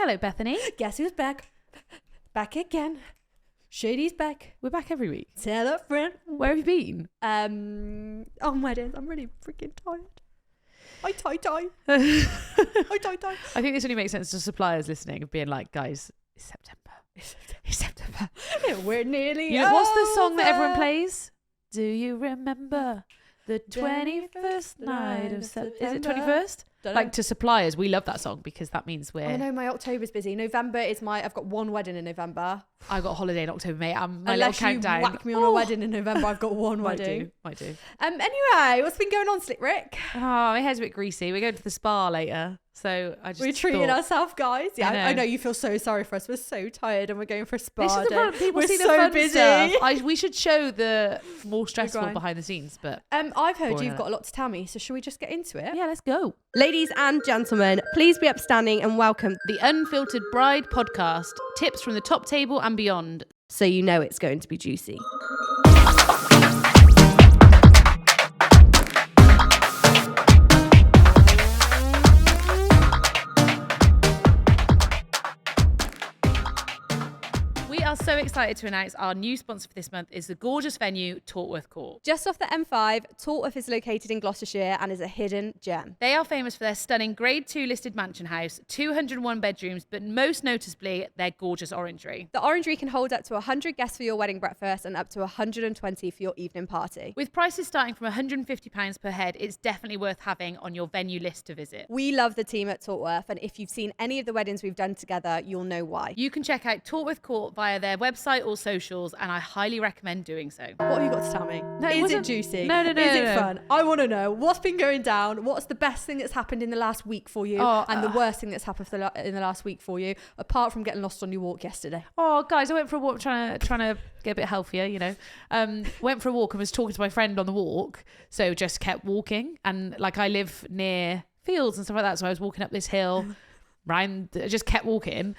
Hello, Bethany. Guess who's back? Back again. Shady's back. We're back every week. Tell a friend. Where have you been? On weddings. I'm really freaking tired. I tie. I think this only makes sense to suppliers listening of being like, guys, it's September. It's September. We're nearly You know, what's the song that everyone plays? Do you remember the 21st night of September? Is it 21st? Like to suppliers, we love that song because that means we're... Oh no, my October's busy. November is I've got one wedding in November. I got a holiday in October, mate. My Unless little you countdown. whack me on a wedding in November, I've got one wedding. Might do. Anyway, what's been going on, Slick Rick? Oh, my hair's a bit greasy. We're going to the spa later. So I just We're treating ourselves, guys. Yeah, I know you feel so sorry for us. We're so tired and we're going for a spa. This is the problem. People we're see the so fun busy. stuff. We should show the more stressful behind the scenes. But I've heard you've got a lot to tell me. So should we just get into it? Yeah, let's go. Ladies and gentlemen, please be upstanding and welcome The Unfiltered Bride Podcast. Tips from the top table and beyond. so you know it's going to be juicy. We are so excited to announce our new sponsor for this month is the gorgeous venue, Tortworth Court. Just off the M5, Tortworth is located in Gloucestershire and is a hidden gem. They are famous for their stunning Grade 2 listed mansion house, 201 bedrooms, but most noticeably, their gorgeous orangery. The orangery can hold up to 100 guests for your wedding breakfast and up to 120 for your evening party. With prices starting from £150 per head, it's definitely worth having on your venue list to visit. We love the team at Tortworth, and if you've seen any of the weddings we've done together, you'll know why. You can check out Tortworth Court via their website or socials, and I highly recommend doing so. What have you got to tell me? No, is it juicy? No. Is it fun? I want to know what's been going down. What's the best thing that's happened in the last week for you, and the worst thing that's happened in the last week for you, apart from getting lost on your walk yesterday? Oh, guys, I went for a walk trying to get a bit healthier, you know. Went for a walk and was talking to my friend on the walk, so just kept walking. And like I live near fields and stuff like that, so I was walking up this hill, just kept walking.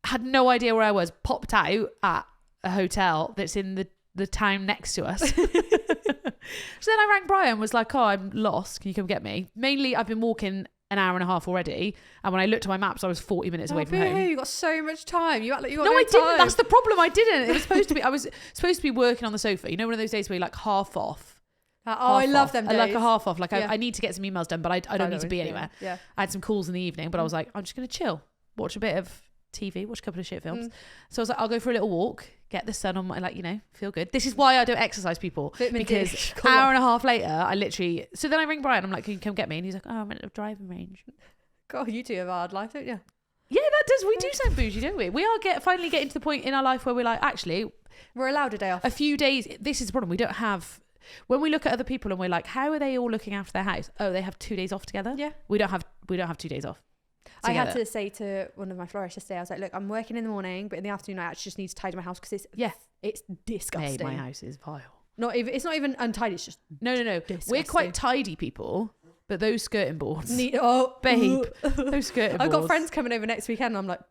Had no idea where I was. Popped out at a hotel that's in the town next to us. So then I rang Brian, was like, oh, I'm lost, can you come get me? Mainly I've been walking an hour and a half already, and when I looked at my maps I was 40 minutes away from home. You got so much time. You act like you got no, I time. didn't. That's the problem. I didn't. It was supposed to be. I was supposed to be working on the sofa. You know, one of those days where you're like half off. I love them days. Like a half off. Like I need to get some emails done, but I don't need to be anywhere. Yeah. I had some calls in the evening, but I was like, I'm just gonna chill, watch a bit of TV, watch a couple of shit films. So I was like, I'll go for a little walk, get the sun on my, like, you know, feel good. This is why I don't exercise, people, because hour and a half later I literally, so then I ring Brian, I'm like, can you come get me? And he's like, oh, I'm at a driving range. God, you two have a hard life, don't you? Yeah, that does. We do sound bougie, don't we? We are finally getting to the point in our life where we're like, actually, we're allowed a day off. A few days. This is the problem. We don't have, when we look at other people and we're like, how are they all looking after their house? Oh, they have 2 days off together. Yeah. We don't have 2 days off. I had to say to one of my florists yesterday, I was like, look, I'm working in the morning, but in the afternoon I actually just need to tidy my house because it's disgusting. Hey, my house is vile. It's not even untidy, it's just no. Disgusting. We're quite tidy people, but those skirting boards. Babe. Those skirting boards. I've got friends coming over next weekend and I'm like,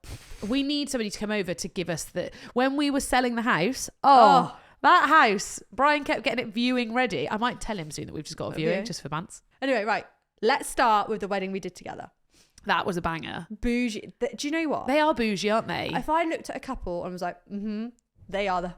we need somebody to come over to give us the, when we were selling the house, that house, Brian kept getting it viewing ready. I might tell him soon that we've just got a viewing just for bants. Anyway, right, let's start with the wedding we did together. That was a banger. Bougie. Do you know what? They are bougie, aren't they? If I looked at a couple and was like, they are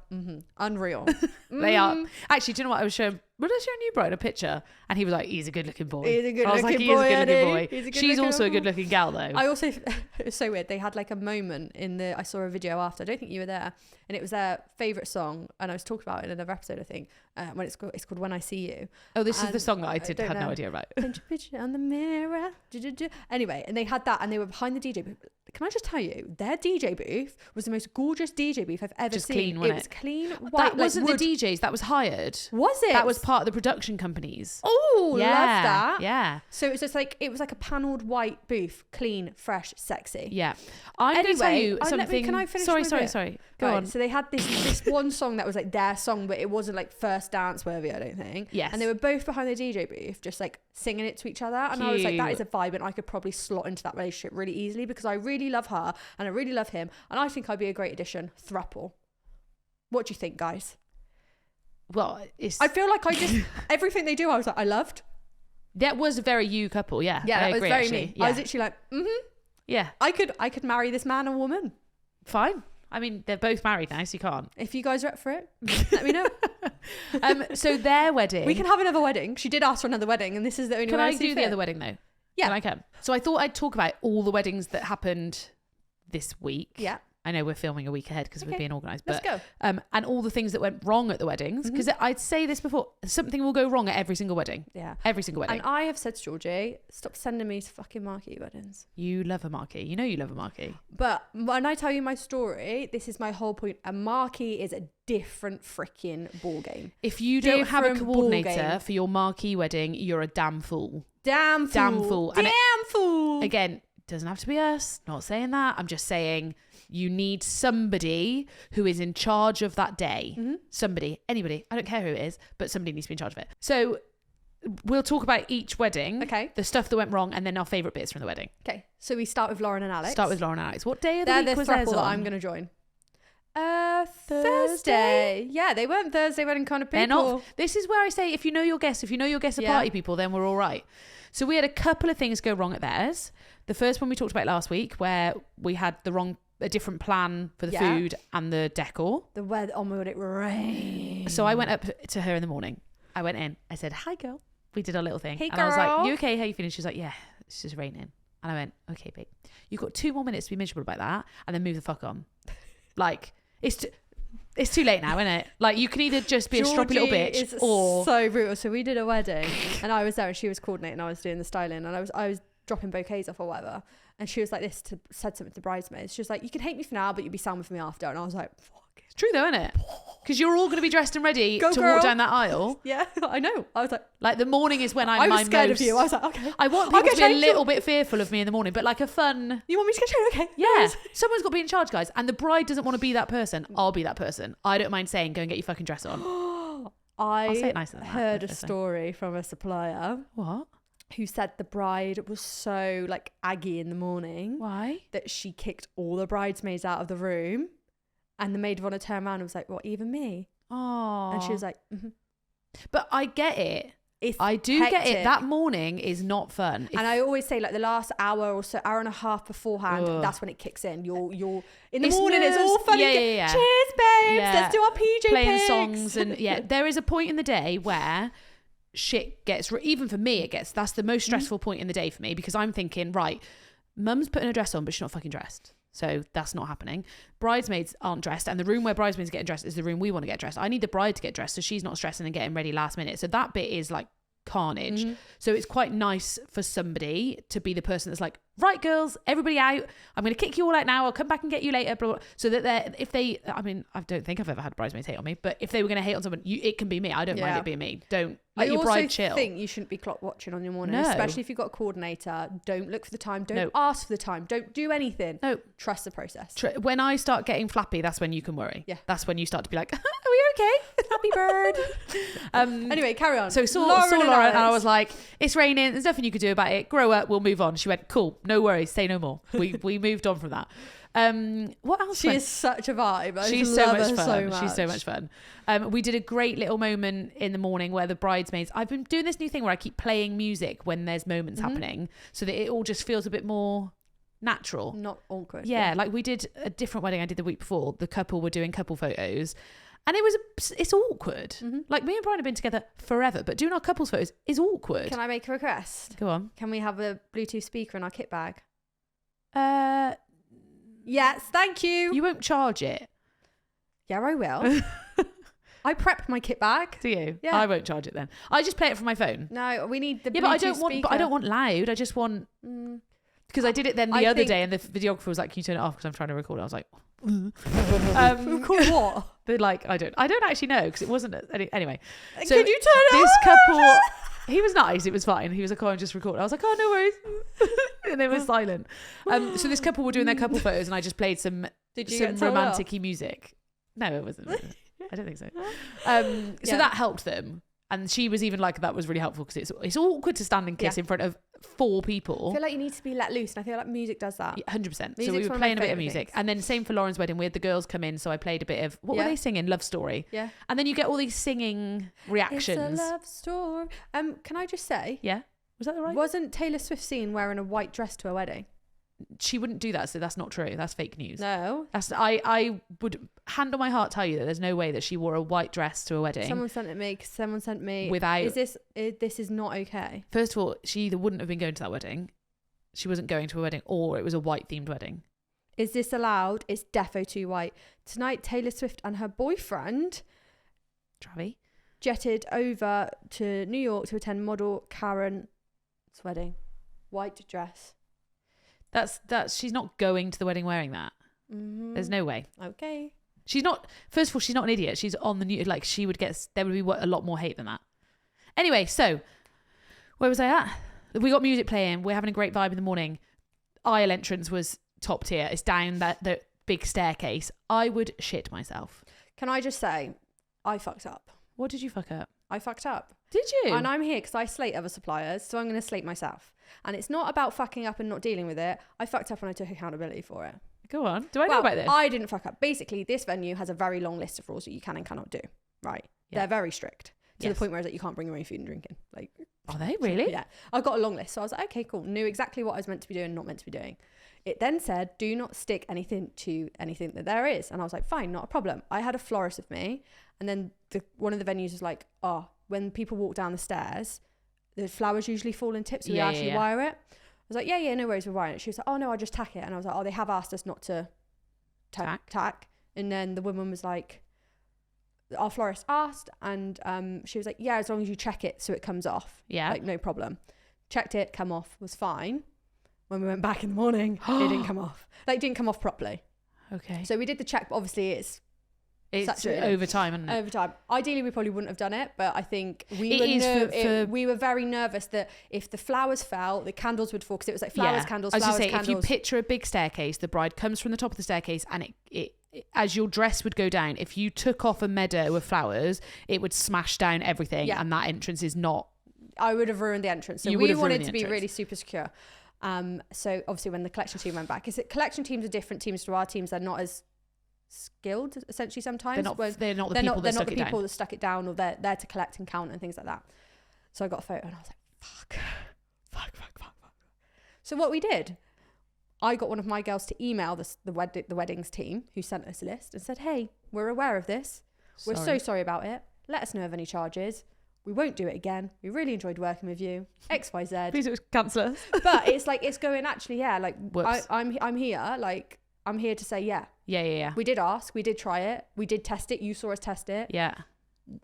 unreal. They are. Actually, do you know what I was showing? What did I show you, Brian? A picture. And he was like, he's a good looking boy. He's a good I was like, looking boy. He is a good looking boy. She's also a good boy. looking gal, though. I also, it was so weird. They had like a moment I saw a video after. I don't think you were there. And it was their favourite song. And I was talking about it in another episode, I think. When it's called When I See You. Oh, this is the song that I had no idea about. Paint your picture on the mirror. Anyway, and they had that and they were behind the DJ booth. Can I just tell you, their DJ booth was the most gorgeous DJ booth I've ever seen. Clean, wasn't it? It was clean, white. That wasn't wood. the DJs, that was hired. Was it? That was part of the production companies. Oh, yeah, love that. Yeah. So it was just like, it was like a panelled white booth, clean, fresh, sexy. Yeah. I'm going to tell you something. Can I finish? Sorry. Go on. So they had this one song that was like their song, but it wasn't like first dance worthy, I don't think. Yes. And they were both behind the DJ booth, just like singing it to each other. And I was like, that is a vibe, and I could probably slot into that relationship really easily because I really love her and I really love him, and I think I'd be a great addition. Thruple. What do you think, guys? Well, I feel like I just everything they do, I was like, I loved. That was a very you couple, yeah. Yeah, I that agree, was very actually. me. Yeah. I was literally like, Yeah. I could marry this man or woman. Fine. I mean, they're both married now, so you can't. If you guys are up for it, let me know. So their wedding. We can have another wedding. She did ask for another wedding, and this is the only Can way I see do the fit. other wedding though? Yeah. Can I come? So I thought I'd talk about all the weddings that happened this week. Yeah. I know we're filming a week ahead because we're being organised, but Let's go. And all the things that went wrong at the weddings, because I'd say this before, something will go wrong at every single wedding. Yeah. Every single wedding. And I have said to Georgie, stop sending me to fucking Marquee weddings. You love a Marquee. You know you love a Marquee. But when I tell you my story, this is my whole point. A Marquee is a different freaking ball game. If you don't have a Different coordinator ballgame. for your Marquee wedding, you're a damn fool. Damn fool. Damn fool. And Damn fool. Again, doesn't have to be us. Not saying that. I'm just saying you need somebody who is in charge of that day. Somebody, anybody. I don't care who it is, but somebody needs to be in charge of it. So we'll talk about each wedding. Okay. The stuff that went wrong, and then our favourite bits from the wedding. Okay. So we start with Lauren and Alex. Start with Lauren and Alex. What day of the They're week the was theirs throuple that on? I'm going to join. Thursday. Yeah, they weren't Thursday wedding kind of people. They're not. This is where I say, if you know your guests are party people, then we're all right. So we had a couple of things go wrong at theirs. The first one we talked about last week, where we had a different plan for the food and the decor. The weather, oh my God, it rained. So I went up to her in the morning. I went in. I said, "Hi, girl." We did our little thing. Hey, and I was like, girl. "You okay? How you feeling?" She was like, "Yeah, it's just raining." And I went, "Okay, babe. You've got 2 more minutes to be miserable about that, and then move the fuck on." Like, it's too late now, isn't it? Like, you can either just be a stroppy little bitch, is or so brutal. So we did a wedding, and I was there, and she was coordinating. I was doing the styling, and I was dropping bouquets off or whatever. And she was like this, said something to the bridesmaids. She was like, "You can hate me for now, but you'll be sound with me after." And I was like, "Fuck." it's true though, isn't it? Because you're all going to be dressed and ready Go, to girl. walk down that aisle. Yeah, I know. I was like the morning is when I was scared of you. I was like, okay. I want I'll people to get be a changed. little bit fearful of me in the morning, but like a fun. You want me to get changed? Okay. Yeah, someone's got to be in charge, guys. And the bride doesn't want to be that person. I'll be that person. I don't mind saying, "Go and get your fucking dress on." I'll say it nicer than that, heard a but story from a supplier What? who said the bride was so like aggy in the morning Why? that she kicked all the bridesmaids out of the room, and the maid of honor turned around and was like, "What, even me?" Oh. And she was like, But I get it. It's I do get hectic. it. That morning is not fun. And I always say, like, the last hour or so, hour and a half beforehand, Ugh. that's when it kicks in. You're in the It's morning, it's all nerves. fun. Yeah. Cheers, babes. Yeah. Let's do our PJ playing pics. songs and there is a point in the day where shit gets even for me that's the most stressful point in the day for me, because I'm thinking, right, mum's putting a dress on but she's not fucking dressed, so that's not happening. Bridesmaids aren't dressed, and the room where bridesmaids get dressed is the room we want to get dressed. I need the bride to get dressed so she's not stressing and getting ready last minute, so that bit is like carnage. So it's quite nice for somebody to be the person that's like, "Right, girls, everybody out. I'm going to kick you all out now. I'll come back and get you later." Blah, blah. So that I mean, I don't think I've ever had bridesmaids hate on me, but if they were going to hate on someone, it can be me. I don't mind it being me. Don't let your bride chill. I also think you shouldn't be clock watching on your morning, No. especially if you've got a coordinator. Don't look for the time. Don't No. ask for the time. Don't do anything. No. Trust the process. When I start getting flappy, that's when you can worry. Yeah. That's when you start to be like, "Are we okay?" Happy bird. Anyway, carry on. So saw Lauren and I was like, "It's raining. There's nothing you could do about it. Grow up. We'll move on." She went, "Cool. No worries. Say no more." We moved on from that. What else? She is such a vibe. I She's just so love much her fun. so much. She's so much fun. We did a great little moment in the morning where the bridesmaids, I've been doing this new thing where I keep playing music when there's moments happening so that it all just feels a bit more natural. Not awkward. Yeah, like we did a different wedding I did the week before. The couple were doing couple photos, and it's awkward. Like, me and Brian have been together forever, but doing our couples photos is awkward. Can I make a request? Go on. Can we have a Bluetooth speaker in our kit bag? Uh, Yes, thank you. you won't charge it, Yeah, I will. I prep my kit bag. do you? Yeah. I won't charge it then. I just play it from my phone. No, we need the Yeah, Bluetooth but I don't want speaker. loud. I just want, because I did it then the I other think- day, and the videographer was like, "Can you turn it off?" Because I'm trying to record. I was like, Record what? "They're like, I don't actually know, because it wasn't anyway." So Could you turn it this off? couple, he was nice. It was fine. He was like, "Oh, I'm just recording." I was like, "Oh, no worries," and they were silent. So this couple were doing their couple photos, and I just played some Did you some get told off? romantic-y music. No, it wasn't. I don't think so. So that helped them. And she was even like, that was really helpful, because it's awkward to stand and kiss in front of 4 people. I feel like you need to be let loose, and I feel like music does that. 100%. So Music's we one were of my playing a bit of favourite music. things. And then same for Lauren's wedding. We had the girls come in, so I played a bit of, what were they singing? Love Story. Yeah. And then you get all these singing reactions. It's a love story. Can I just say, Yeah? Was that the right? wasn't Taylor Swift seen wearing a white dress to a wedding? she wouldn't do that. So that's not true. That's fake news. No. I would hand on my heart tell you that there's no way that she wore a white dress to a wedding. Someone sent me without. This is not okay. First of all, she either wouldn't have been going to that wedding, she wasn't going to a wedding, or it was a white themed wedding. Is this allowed? It's defo too white. Tonight, Taylor Swift and her boyfriend, Travi, jetted over to New York to attend model Karen's wedding. White dress. That's she's not going to the wedding wearing that. Mm-hmm. There's no way. Okay. She's not. First of all, she's not an idiot. She's on the new. Like she would get. There would be a lot more hate than that. Anyway, so where was I at? We got music playing. We're having a great vibe in the morning. Aisle entrance was top tier. It's down the big staircase. I would shit myself. Can I just say, I fucked up. What did you fuck up? I fucked up. Did you? And I'm here because I slate other suppliers, so I'm going to slate myself. And it's not about fucking up and not dealing with it. I fucked up and I took accountability for it. Go on. Do I know about this? I didn't fuck up. Basically, this venue has a very long list of rules that you can and cannot do. Right? Yeah. They're very strict to the point where it's like you can't bring your own food and drink in. Like, are they really? Yeah. I've got a long list. So I was like, okay, cool. Knew exactly what I was meant to be doing and not meant to be doing. It then said, do not stick anything to anything that there is. And I was like, fine, not a problem. I had a florist with me. And then one of the venues was like, oh, when people walk down the stairs, the flowers usually fall in tips. So we actually wire it. I was like, yeah, no worries, we're wiring it. She was like, oh no, I just tack it. And I was like, oh, they have asked us not to tack. And then the woman was like, our florist asked, and she was like, yeah, as long as you check it so it comes off. Yeah. Like, no problem. Checked it, come off, was fine. When we went back in the morning, it didn't come off. Like, it didn't come off properly. Okay. So we did the check, but obviously it's over time, isn't it? Over time. Ideally, we probably wouldn't have done it, but I think we were very nervous that if the flowers fell, the candles would fall, because it was like flowers, candles, flowers, candles. If you picture a big staircase, the bride comes from the top of the staircase, and it as your dress would go down, if you took off a meadow of flowers, it would smash down everything, and that entrance is not... I would have ruined the entrance. So we wanted to be really super secure. So obviously when the collection team went back, collection teams are different teams to our teams. They're not as skilled, essentially, sometimes. They're not the people that stuck it down, or they're there to collect and count and things like that. So I got a photo and I was like, fuck. So what we did, I got one of my girls to email the weddings team, who sent us a list, and said, hey, we're aware of this. We're so sorry about it. Let us know of any charges. We won't do it again. We really enjoyed working with you. XYZ. Please cancel us. But it's like, it's going, actually, yeah, like, I'm here, like, I'm here to say, yeah. Yeah. We did ask. We did try it. We did test it. You saw us test it. Yeah.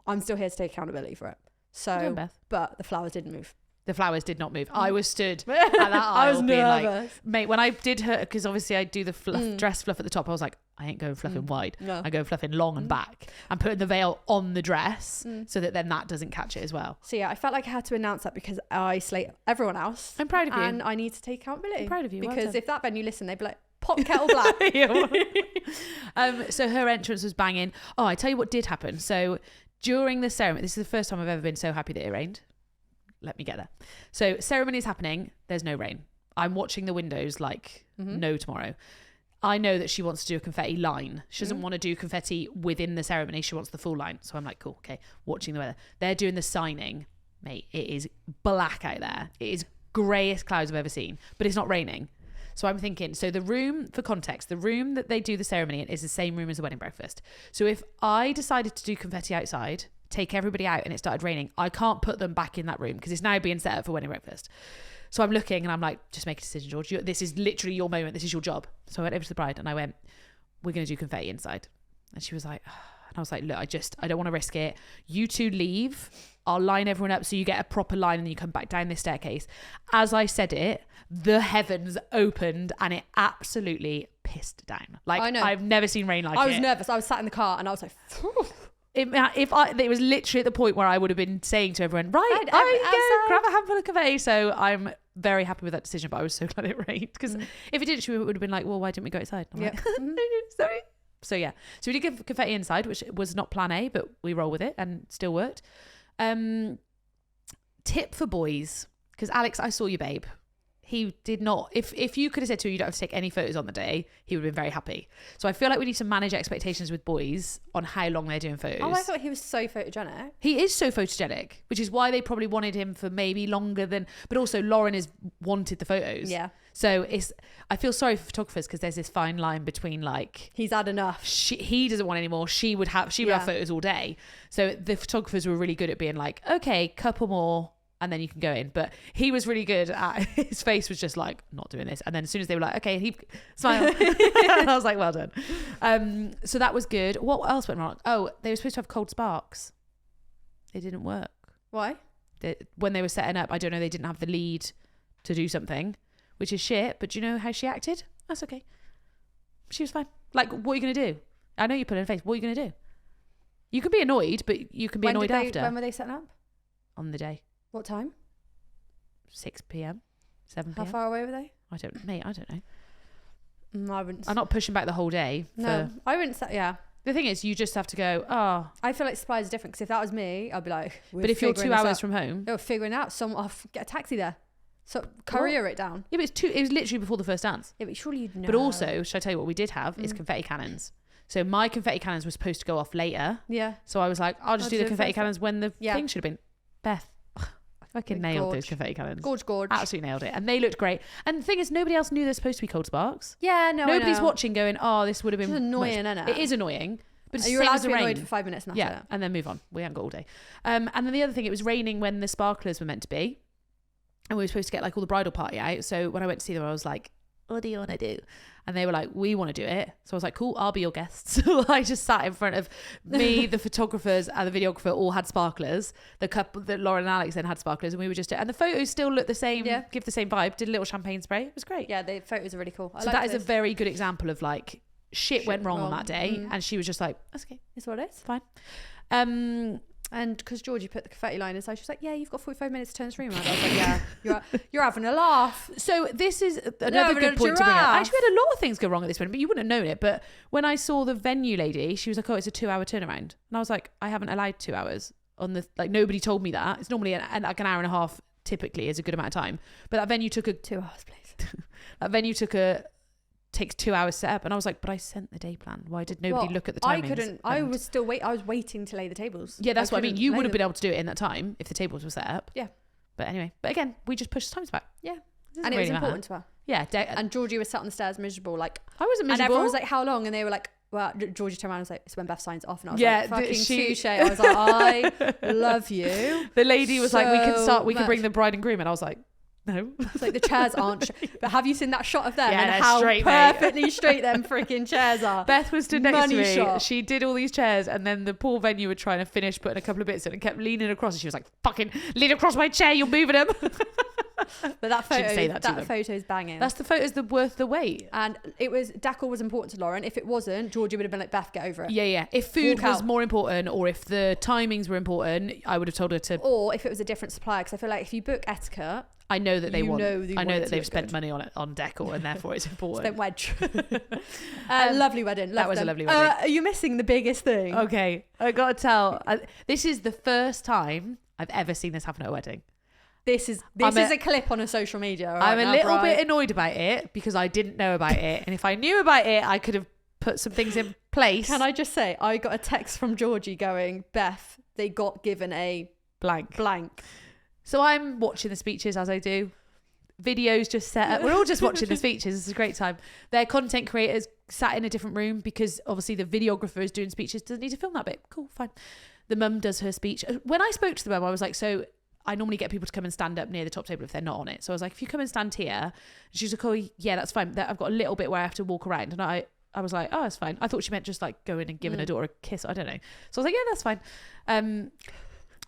I'm still here to take accountability for it. So, but the flowers didn't move. The flowers did not move. I was stood at that aisle. I was being nervous. Like, mate, when I did her, because obviously I do the dress fluff at the top, I was like, I ain't going fluffing wide. No. I go fluffing long and back, and putting the veil on the dress so that then that doesn't catch it as well. So yeah, I felt like I had to announce that because I slate everyone else. I'm proud of you. And I need to take accountability. I'm proud of you. Because if that venue listened, they'd be like, pot kettle black. So her entrance was banging. Oh, I tell you what did happen. So during the ceremony, this is the first time I've ever been so happy that it rained. Let me get there. So ceremony is happening. There's no rain. I'm watching the windows like no tomorrow. I know that she wants to do a confetti line. She doesn't want to do confetti within the ceremony. She wants the full line. So I'm like, cool, okay. Watching the weather. They're doing the signing. Mate, it is black out there. It is greyest clouds I've ever seen. But it's not raining. So I'm thinking, so the room, for context, the room that they do the ceremony in is the same room as the wedding breakfast. So if I decided to do confetti outside, take everybody out, and it started raining, I can't put them back in that room because it's now being set up for wedding breakfast. So I'm looking and I'm like, just make a decision, George. This is literally your moment. This is your job. So I went over to the bride and I went, we're going to do confetti inside. And she was like, and I was like, look, I don't want to risk it. You two leave. I'll line everyone up so you get a proper line and then you come back down this staircase. As I said it, the heavens opened and it absolutely pissed down. Like, I know. I've never seen rain like it. I was nervous. I was sat in the car and I was like, it was literally at the point where I would have been saying to everyone, right, I'm going to grab a handful of confetti. So I'm very happy with that decision, but I was so glad it rained because if it didn't, she would have been like, well, why didn't we go outside? I'm like, sorry. So yeah, so we did give confetti inside, which was not plan A, but we roll with it and still worked. Tip for boys, because Alex, I saw you, babe. he did not. If you could have said to him, you don't have to take any photos on the day, he would have been very happy. So I feel like we need to manage expectations with boys on how long they're doing photos. Oh, I thought he was so photogenic. He is so photogenic, which is why they probably wanted him for maybe longer than, but also Lauren has wanted the photos. Yeah. So I feel sorry for photographers because there's this fine line between like, he's had enough. He doesn't want any more. She would have photos all day. So the photographers were really good at being like, okay, couple more, and then you can go in. But he was really good at, his face was just like, not doing this. And then as soon as they were like, okay, he smile. And I was like, well done. So that was good. What else went wrong? Oh, they were supposed to have cold sparks. It didn't work. Why? When they were setting up, I don't know, they didn't have the lead to do something, which is shit. But do you know how she acted? That's okay. She was fine. Like, what are you going to do? I know you put in a face. What are you going to do? You can be annoyed, but you can be annoyed after. When were they setting up? On the day. What time? 6 p.m. 7 p.m. How far away were they? I don't know. I wouldn't. I'm not pushing back the whole day. No, I wouldn't say, yeah. The thing is, you just have to go, I feel like Supplier is different because if that was me, I'd be like, but if you're 2 hours from home. You're figuring it out. I'll get a taxi there. So courier it down. Yeah, but it was literally before the first dance. Yeah, but surely you'd know. But also, should I tell you what we did have is confetti cannons. So my confetti cannons were supposed to go off later. Yeah. So I was like, I'll just do the confetti cannons when the thing should have been. Beth, I fucking nailed those confetti cannons. Gorge. Absolutely nailed it. And they looked great. And the thing is, nobody else knew they're supposed to be cold sparks. Yeah, no, nobody's watching going, oh, this would have been it's annoying, isn't it? It is annoying. But you're allowed to be annoyed for 5 minutes and that's it. And then move on. We haven't got all day. And then the other thing, it was raining when the sparklers were meant to be. And we were supposed to get like all the bridal party out. So when I went to see them, I was like, what do you want to do? And they were like, we want to do it. So I was like, cool, I'll be your guest. So I just sat in front of me, the photographers and the videographer all had sparklers. The couple that Lauren and Alex then had sparklers, and we were just, and the photos still look the same, give the same vibe. Did a little champagne spray. It was great. Yeah, the photos are really cool. So that is a very good example of like shit went wrong on that day. And she was just like, that's okay. It's what it is. Fine. And because Georgie put the confetti line inside, she was like, yeah, you've got 45 minutes to turn this room around. I was like, yeah, you're having a laugh. So this is another good point to bring up. I actually had a lot of things go wrong at this point, but you wouldn't have known it. But when I saw the venue lady, she was like, oh, it's a 2-hour turnaround. And I was like, I haven't allowed 2 hours on the, like, nobody told me that. It's normally like an hour and a half typically is a good amount of time. But that venue took 2 hours, please. That venue takes 2 hours set up, and I was like, but I sent the day plan. Why did nobody look at the timings? I was waiting to lay the tables. Yeah, that's what I mean. You would have been able to do it in that time if the tables were set up. Yeah. But anyway, again, we just pushed the times back. Yeah. And it was important to her. Yeah. And Georgie was sat on the stairs miserable, like, I wasn't miserable. And everyone was like, how long? And they were like, well, Georgie turned around and was like, it's when Beth signs off. And I was like, fucking touche. I was like, I love you. The lady was like, we can bring the bride and groom. And I was like, no. It's like the chairs aren't but have you seen that shot of them and how straight, perfectly straight them freaking chairs are? Beth was stood next to me. Shot. She did all these chairs, and then the poor venue were trying to finish putting a couple of bits in and kept leaning across, and she was like, fucking lean across my chair, you're moving them. But that photo's banging. That's the photo's worth the wait. And decor was important to Lauren. If it wasn't, Georgie would have been like, Beth, get over it. Yeah. If food was more important, or if the timings were important, I would have told her to. Or if it was a different supplier, because I feel like if you book etiquette, I know that I know that they've spent good money on decor, and therefore it's important. Spent wedge. Lovely wedding. That was a lovely wedding. Are you missing the biggest thing? Okay, I gotta tell. This is the first time I've ever seen this happen at a wedding. This is a clip on a social media. I'm a little bit annoyed about it because I didn't know about it, and if I knew about it, I could have put some things in place. Can I just say, I got a text from Georgie going, Beth, they got given a blank. So I'm watching the speeches as I do. Videos just set up. We're all just watching the speeches. It's a great time. Their content creators sat in a different room because obviously the videographer is doing speeches. Doesn't need to film that bit. Cool, fine. The mum does her speech. When I spoke to the mum, I was like, so I normally get people to come and stand up near the top table if they're not on it. So I was like, if you come and stand here. And she was like, oh, yeah, that's fine. I've got a little bit where I have to walk around. And I was like, oh, that's fine. I thought she meant just like going and giving her daughter a kiss. I don't know. So I was like, yeah, that's fine.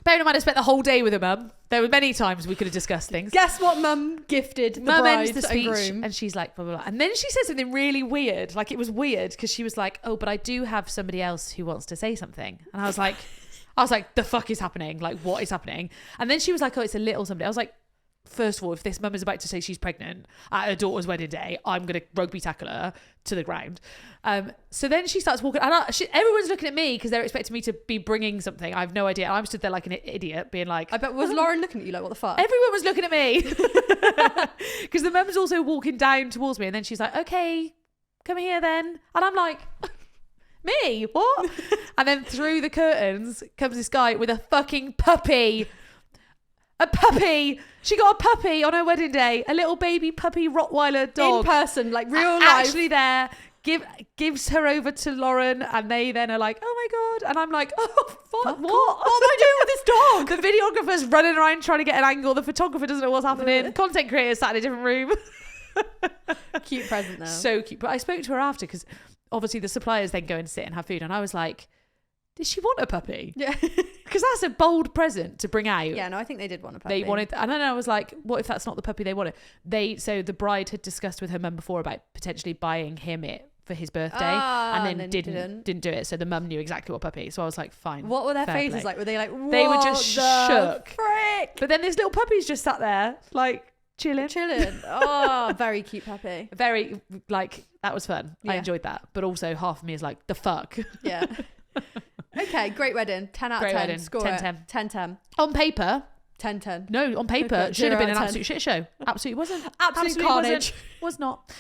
Bearing in mind I spent the whole day with her mum. There were many times we could have discussed things. Guess what mum gifted the bride the speech, and groom? and she's like, blah, blah, blah. And then she said something really weird. Like, it was weird because she was like, oh, but I do have somebody else who wants to say something. And I was like, the fuck is happening? Like, what is happening? And then she was like, oh, it's a little somebody. I was like, first of all, if this mum is about to say she's pregnant at her daughter's wedding day, I'm going to rugby tackle her to the ground. So then she starts walking, and everyone's looking at me because they're expecting me to be bringing something. I have no idea. I'm stood there like an idiot, being like... I bet, was Lauren looking at you like, what the fuck? Everyone was looking at me. Because the mum's also walking down towards me, and then she's like, okay, come here then. And I'm like... Me? What? And then through the curtains comes this guy with a fucking puppy. A puppy. She got a puppy on her wedding day. A little baby puppy Rottweiler dog. In person, like real life. Actually there. Gives her over to Lauren, and they then are like, oh my God. And I'm like, oh, fuck, what? What am I doing with this dog? The videographer's running around trying to get an angle. The photographer doesn't know what's happening. Content creators sat in a different room. Cute present though. So cute. But I spoke to her after because obviously the suppliers then go and sit and have food. And I was like, did she want a puppy? Yeah. Because that's a bold present to bring out. Yeah, no, I think they did want a puppy. They wanted, and then I was like, what if that's not the puppy they wanted? So the bride had discussed with her mum before about potentially buying him it for his birthday, and then didn't do it. So the mum knew exactly what puppy. So I was like, fine. What were their faces play. like? Were they like, what they were just shook. Frick? But then this little puppy's just sat there, like, chilling. Oh, very cute puppy. Very, like, that was fun. Yeah. I enjoyed that. But also half of me is like, the fuck. Yeah. Okay, great wedding. 10 out of 10. Wedding. Score 10-10. 10-10. On paper. 10-10. No, on paper, Okay, should have been 0 an out of absolute shit show. Absolutely wasn't. Absolute carnage. Wasn't. Was not.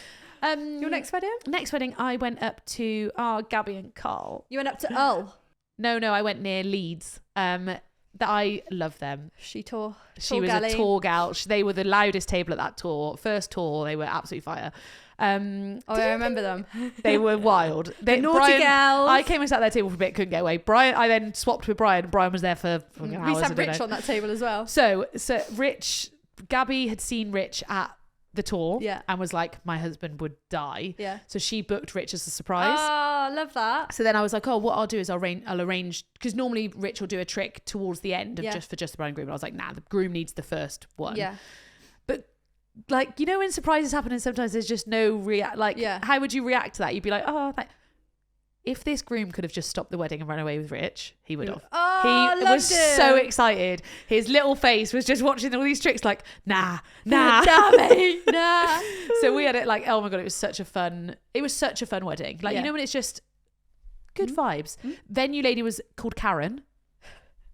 Your next wedding? Next wedding, I went up to Gabby and Carl. You went up to Hull? No, I went near Leeds. That I love them. She was galley. a tour gal. They were the loudest table at that tour. First tour, they were absolutely fire. I remember them. They were wild. Naughty gals. I came and sat at their table for a bit, couldn't get away. I then swapped with Brian. Brian was there for hours. We sat Rich on that table as well. So Rich, Gabby had seen Rich at the tour, yeah, and was like, my husband would die. Yeah. So she booked Rich as a surprise. Oh, love that. So then I was like, oh, what I'll do is I'll arrange, because normally Rich will do a trick towards the end of just the bride and groom. And I was like, nah, the groom needs the first one. Yeah. But like, you know, when surprises happen and sometimes there's just no how would you react to that? You'd be like, oh, if this groom could have just stopped the wedding and run away with Rich, he would have. Oh, he was so excited. His little face was just watching all these tricks like, nah. Mate, nah. So we had it like, oh my God, it was such a fun wedding. Like, you know, when it's just good vibes. Venue lady was called Karen.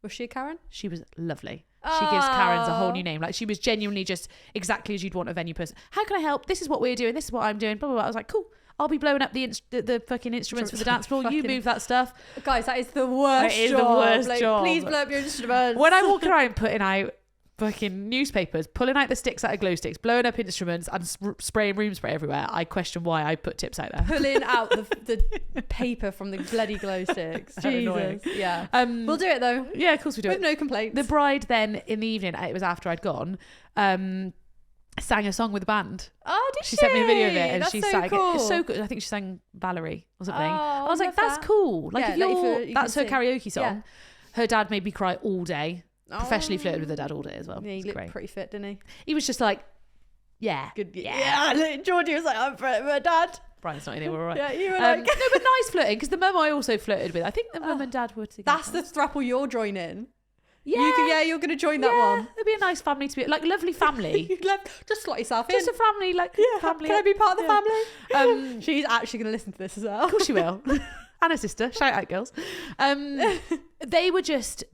Was she a Karen? She was lovely. She gives Karens a whole new name. Like, she was genuinely just exactly as you'd want a venue person. How can I help? This is what we're doing. This is what I'm doing. Blah, blah, blah. I was like, cool. I'll be blowing up the fucking instruments for the dance floor. You move that stuff. Guys, that is the worst job. The worst job. Please blow up your instruments. When I walk around putting out fucking newspapers, pulling out the sticks out of glow sticks, blowing up instruments and spraying room spray everywhere, I question why I put tips out there. Pulling out the paper from the bloody glow sticks. Jesus. Yeah. We'll do it though. Yeah, of course we do. With no complaints. The bride then in the evening, it was after I'd gone, sang a song with the band. Oh, did she? She sent me a video of it, and that's she so sang cool. it. It's so good. I think she sang Valerie or something. Oh, I was like, that's that. cool. Like, Yeah, if that's her karaoke song. Yeah. Her dad made me cry all day. Professionally flirted with her dad all day as well. Yeah, he looked pretty fit, didn't he? He was just like, yeah. Good. Yeah. Georgie was like, I'm flirting with my dad. Brian's not in there, we're all right. Yeah, you were like... no, but nice flirting, because the mum I also flirted with. I think the mum and dad were together. That's the throuple you're joining. Yeah. You're going to join that one. It'd be a nice family to be, like, lovely family. Just slot yourself in. Just a family, like, family. Can I be part of the family? She's actually going to listen to this as well. Of course she will. And her sister. Shout out, girls. They were just...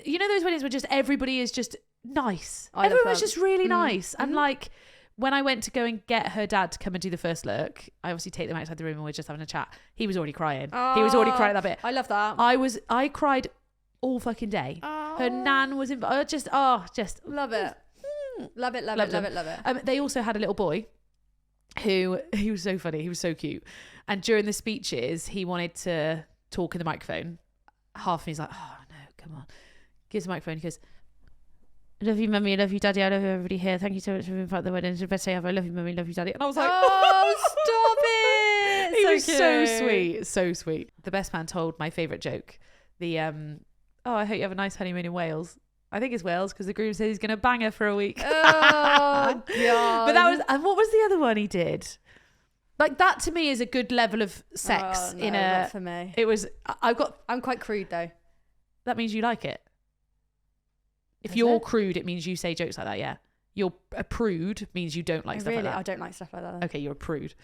You know, those weddings where just everybody is just nice. Everyone was just really nice. And like, when I went to go and get her dad to come and do the first look, I obviously take them outside the room and we're just having a chat. He was already crying. He was already crying at that bit. I love that. I cried all fucking day. Her nan was just love it. Love it. They also had a little boy who, he was so funny. He was so cute. And during the speeches, he wanted to talk in the microphone. Half of me's like, oh no, come on. Gives the microphone. He goes, I love you, mummy. I love you, daddy. I love you, everybody here. Thank you so much for being part of the wedding. It's the best day ever. I love you, mummy. I love you, daddy. And I was like, oh, stop it. He was so sweet. So sweet. The best man told my favourite joke. I hope you have a nice honeymoon in Wales. I think it's Wales because the groom says he's going to bang her for a week. Oh, God. But and what was the other one he did? Like, that to me is a good level of sex. Not for me. It was, I'm quite crude though. That means you like it. If you're crude, it means you say jokes like that, yeah. You're a prude means you don't like stuff like that. I don't like stuff like that. Okay, you're a prude.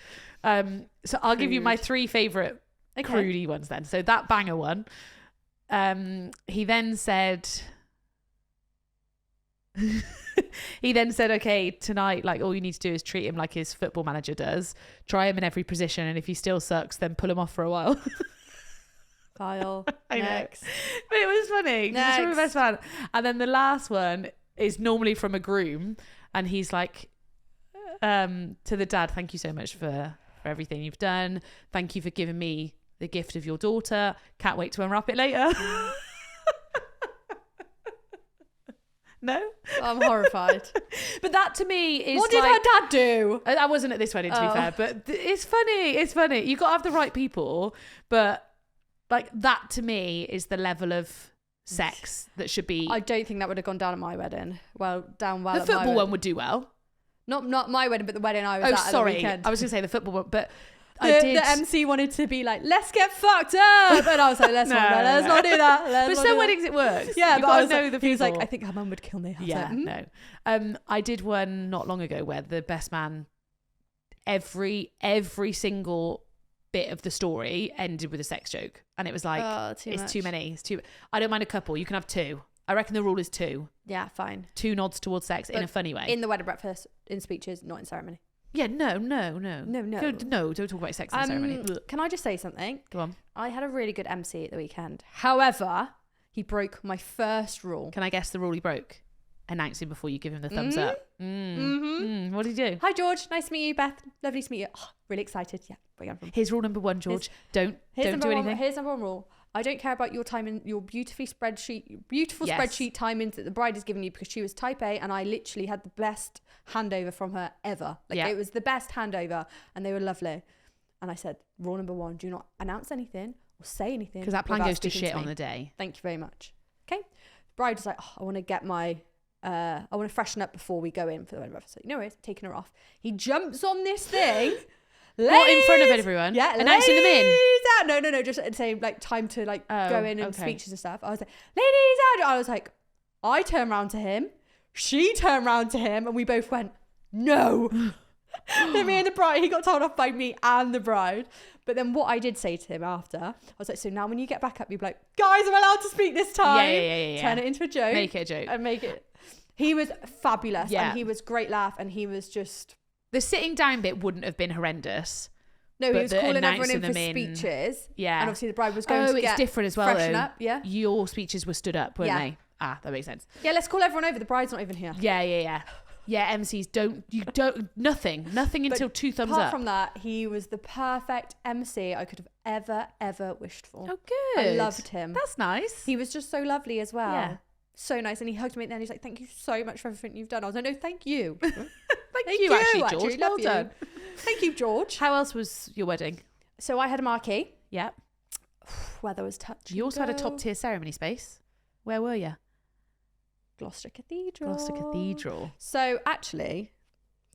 So I'll give you my 3 favourite crudey ones then. So that banger one. He then said, okay, tonight, like, all you need to do is treat him like his football manager does. Try him in every position, and if he still sucks, then pull him off for a while. Kyle, next. But it was funny. It's from a best man. And then the last one is normally from a groom, and he's like, to the dad, thank you so much for everything you've done. Thank you for giving me the gift of your daughter. Can't wait to unwrap it later. No? I'm horrified. But that to me is what did her dad do? I wasn't at this wedding, to be fair, but it's funny. You got to have the right people, but like that to me is the level of sex that should be. I don't think that would have gone down at my wedding. The football one would do well. Not my wedding, but the wedding I was at sorry. the weekend. I was going to say the football one, but the MC wanted to be like, let's get fucked up, and I was like, let's not do that. But some weddings it works. Yeah, you but gotta know the people. He was like, I think her mum would kill me. No. I did one not long ago where the best man, every single bit of the story ended with a sex joke, and it was like, it's too many. I don't mind a couple. You can have 2. I reckon the rule is 2. Yeah, fine. 2 nods towards sex in a funny way. In the wedding breakfast, in speeches, not in ceremony. Yeah, no. No. Don't talk about sex in the ceremony. Can I just say something? Go on. I had a really good MC at the weekend. However, he broke my first rule. Can I guess the rule he broke? Announce him before you give him the thumbs up. What did he do? Hi, George. Nice to meet you, Beth. Lovely to meet you. Oh, really excited. Yeah, bring on. Here's rule number 1, George. Don't do anything. Here's number 1 rule. I don't care about your time in your beautiful spreadsheet timings that the bride has given you, because she was type A, and I literally had the best handover from her ever. It was the best handover, and they were lovely. And I said, rule number 1, do not announce anything or say anything, because that plan goes to shit on the day. Thank you very much. Okay. The bride was like, I want to get my I want to freshen up before we go in for the wedding. So, no worries, taking her off. He jumps on this thing. Not in front of everyone. Yeah, announcing them in. No, just saying like time to like go in and speeches and stuff. I was like, ladies out. I was like, I turned around to him, she turned around to him, and we both went, no. Then me and the bride, he got told off by me and the bride. But then what I did say to him after, I was like, so now when you get back up, you'd be like, guys, I'm allowed to speak this time. Yeah. Turn it into a joke. Make it a joke. And make it. He was fabulous. And he was great laugh, and he was just. The sitting down bit wouldn't have been horrendous. No, he was calling everyone in for speeches. Yeah. And obviously the bride was going to get different as well, freshen up. Yeah. Your speeches were stood up, weren't they? Ah, that makes sense. Yeah, let's call everyone over. The bride's not even here. Yeah. Yeah, MCs nothing until 2 thumbs up. Apart from that, he was the perfect MC I could have ever wished for. Oh, good. I loved him. That's nice. He was just so lovely as well. Yeah. So nice. And he hugged me and then he's like, thank you so much for everything you've done. I was like, no, thank you. Thank you, actually, George. Well done. Thank you, George. How else was your wedding? So I had a marquee. Yeah. Weather was touch. You also had a top tier ceremony space. Where were you? Gloucester Cathedral. So actually,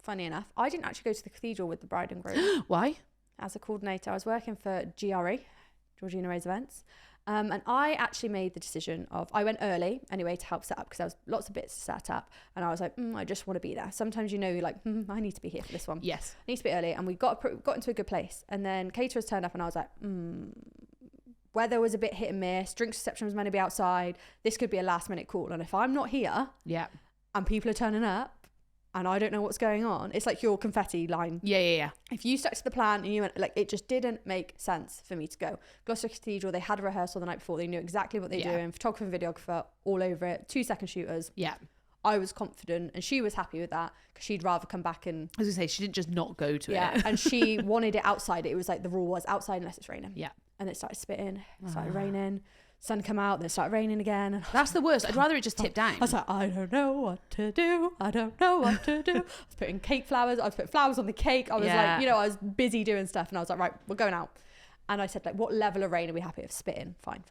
funny enough, I didn't actually go to the cathedral with the bride and groom. Why? As a coordinator, I was working for GRE, Georgina Ray's Events. And I actually made the decision of, I went early anyway to help set up, because there was lots of bits to set up. And I was like, I just want to be there. Sometimes you're like, I need to be here for this one. Yes. I need to be early. And we got into a good place. And then caterers turned up and I was like, weather was a bit hit and miss. Drinks reception was meant to be outside. This could be a last minute call. And if I'm not here and people are turning up and I don't know what's going on, it's like your confetti line. Yeah. If you stuck to the plan and you went, like, it just didn't make sense for me to go. Gloucester Cathedral, they had a rehearsal the night before. They knew exactly what they were doing. Photographer and videographer all over it. 2-second shooters. Yeah. I was confident and she was happy with that because she'd rather come back and... I was going to say, she didn't just not go to it. Yeah, and she wanted it outside. It was like the rule was outside unless it's raining. Yeah. And it started spitting, it started raining. Sun come out, then it started raining again. And that's the worst. I'd rather it just tip down. I was like, I don't know what to do. I was putting cake flowers. I was putting flowers on the cake. I was like, I was busy doing stuff. And I was like, right, we're going out. And I said, like, what level of rain are we happy with? Spitting. Fine.